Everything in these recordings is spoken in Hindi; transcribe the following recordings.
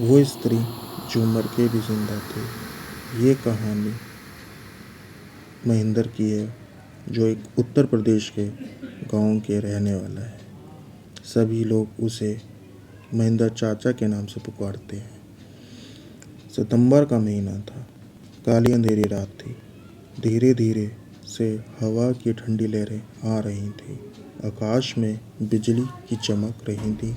वो स्त्री जो मर के भी जिंदा थी। ये कहानी महेंद्र की है, जो एक उत्तर प्रदेश के गांव के रहने वाला है। सभी लोग उसे महेंद्र चाचा के नाम से पुकारते हैं। सितंबर का महीना था। काली अंधेरी रात थी। धीरे धीरे से हवा की ठंडी लहरें आ रही थी। आकाश में बिजली की चमक रही थी।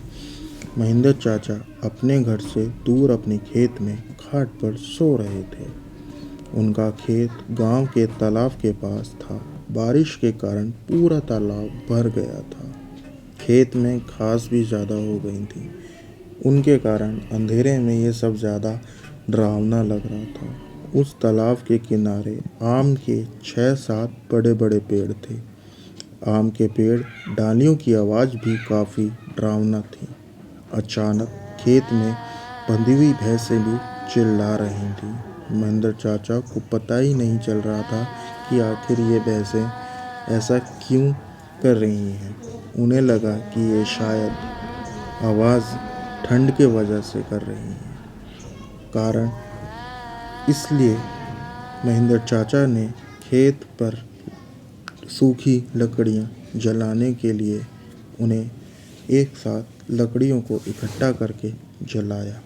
महेंद्र चाचा अपने घर से दूर अपने खेत में घाट पर सो रहे थे। उनका खेत गांव के तालाब के पास था। बारिश के कारण पूरा तालाब भर गया था। खेत में घास भी ज़्यादा हो गई थी। उनके कारण अंधेरे में ये सब ज़्यादा डरावना लग रहा था। उस तालाब के किनारे आम के 6-7 बड़े बड़े पेड़ थे। आम के पेड़ डालियों की आवाज़ भी काफ़ी डरावना थी। अचानक खेत में बंधी हुई भैंसें भी चिल्ला रही थी। महेंद्र चाचा को पता ही नहीं चल रहा था कि आखिर ये भैंसें ऐसा क्यों कर रही हैं। उन्हें लगा कि ये शायद आवाज़ ठंड के वजह से कर रही हैं। कारण इसलिए महेंद्र चाचा ने खेत पर सूखी लकड़ियाँ जलाने के लिए उन्हें एक साथ लकड़ियों को इकट्ठा करके जलाया।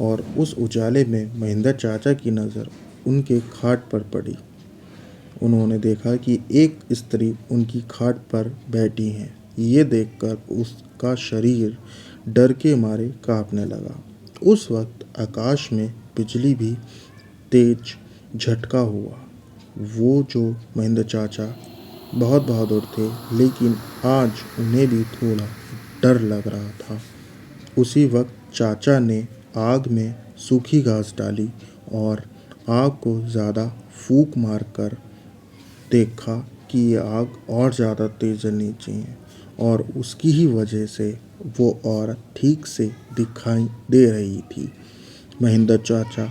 और उस उजाले में महेंद्र चाचा की नज़र उनके खाट पर पड़ी। उन्होंने देखा कि एक स्त्री उनकी खाट पर बैठी है। ये देखकर उसका शरीर डर के मारे कांपने लगा। उस वक्त आकाश में बिजली भी तेज झटका हुआ। वो जो महेंद्र चाचा बहुत बहादुर थे, लेकिन आज उन्हें भी थोड़ा डर लग रहा था। उसी वक्त चाचा ने आग में सूखी घास डाली और आग को ज़्यादा फूंक मारकर देखा कि ये आग और ज़्यादा तेज़ जलनी चाहिए, और उसकी ही वजह से वो औरत ठीक से दिखाई दे रही थी। महेंद्र चाचा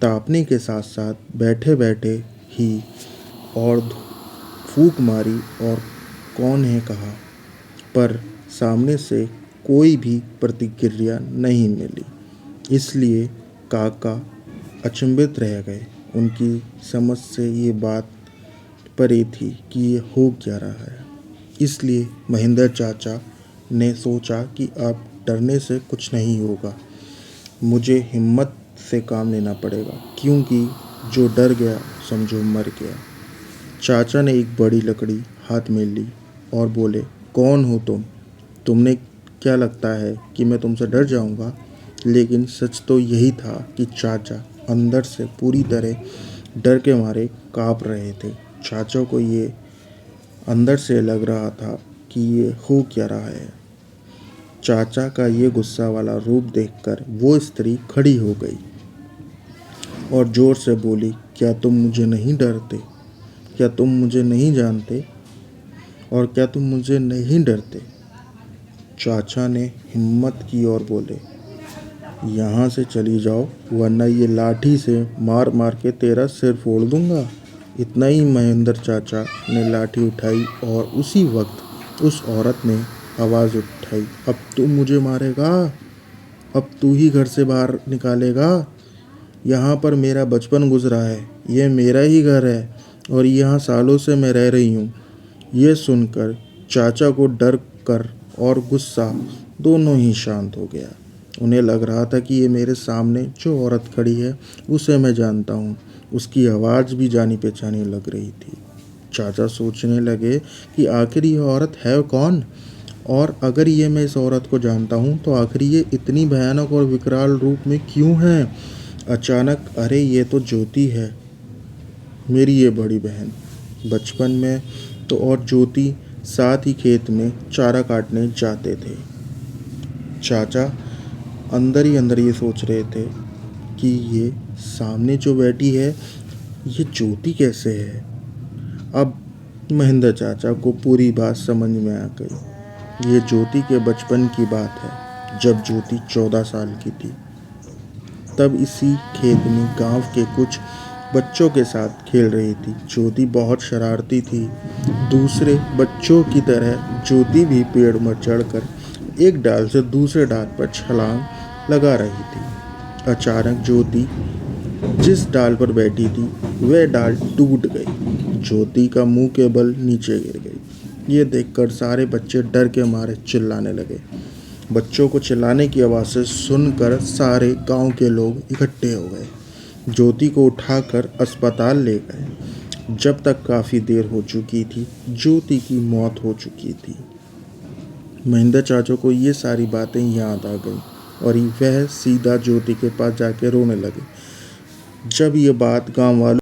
तापने के साथ साथ बैठे बैठे ही और फूंक मारी और कौन है कहा, पर सामने से कोई भी प्रतिक्रिया नहीं मिली। इसलिए काका अचंभित रह गए। उनकी समझ से ये बात परे थी कि ये हो क्या रहा है। इसलिए महेंद्र चाचा ने सोचा कि अब डरने से कुछ नहीं होगा, मुझे हिम्मत से काम लेना पड़ेगा, क्योंकि जो डर गया समझो मर गया। चाचा ने एक बड़ी लकड़ी हाथ में ली और बोले, कौन हो तुम? तुमने क्या लगता है कि मैं तुमसे डर जाऊंगा? लेकिन सच तो यही था कि चाचा अंदर से पूरी तरह डर के मारे काँप रहे थे। चाचा को ये अंदर से लग रहा था कि ये हो क्या रहा है। चाचा का ये गुस्सा वाला रूप देखकर वो स्त्री खड़ी हो गई और ज़ोर से बोली, क्या तुम मुझे नहीं डरते? क्या तुम मुझे नहीं जानते? और क्या तुम मुझे नहीं डरते? चाचा ने हिम्मत की और बोले, यहाँ से चली जाओ, वरना ये लाठी से मार मार के तेरा सिर फोड़ दूंगा। इतना ही महेंद्र चाचा ने लाठी उठाई और उसी वक्त उस औरत ने आवाज़ उठाई, अब तू मुझे मारेगा? अब तू ही घर से बाहर निकालेगा? यहाँ पर मेरा बचपन गुजरा है, ये मेरा ही घर है और यहाँ सालों से मैं रह रही हूँ। ये सुनकर चाचा को डर कर और गुस्सा दोनों ही शांत हो गया। उन्हें लग रहा था कि ये मेरे सामने जो औरत खड़ी है उसे मैं जानता हूँ। उसकी आवाज़ भी जानी पहचानी लग रही थी। चाचा सोचने लगे कि आखिर ये औरत है कौन, और अगर ये मैं इस औरत को जानता हूँ तो आखिर ये इतनी भयानक और विकराल रूप में क्यों है। अचानक, अरे ये तो ज्योति है, मेरी ये बड़ी बहन। बचपन में तो और ज्योति साथ ही खेत में चारा काटने जाते थे। चाचा अंदर ही अंदर ये सोच रहे थे कि ये सामने जो बैठी है ये ज्योति कैसे है। अब महेंद्र चाचा को पूरी बात समझ में आ गई। ये ज्योति के बचपन की बात है, जब ज्योति 14 साल की थी। तब इसी खेत में गांव के कुछ बच्चों के साथ खेल रही थी। ज्योति बहुत शरारती थी। दूसरे बच्चों की तरह ज्योति भी पेड़ पर चढ़कर एक डाल से दूसरे डाल पर छलांग लगा रही थी। अचानक ज्योति जिस डाल पर बैठी थी वह डाल टूट गई। ज्योति का मुंह के बल नीचे गिर गई। ये देखकर सारे बच्चे डर के मारे चिल्लाने लगे। बच्चों को चिल्लाने की आवाज़ सुनकर सारे गांव के लोग इकट्ठे हो गए। ज्योति को उठाकर अस्पताल ले गए। जब तक काफ़ी देर हो चुकी थी, ज्योति की मौत हो चुकी थी। महेंद्र चाचा को ये सारी बातें याद आ गई और वह सीधा ज्योति के पास जाके रोने लगे। जब ये बात गांव वालों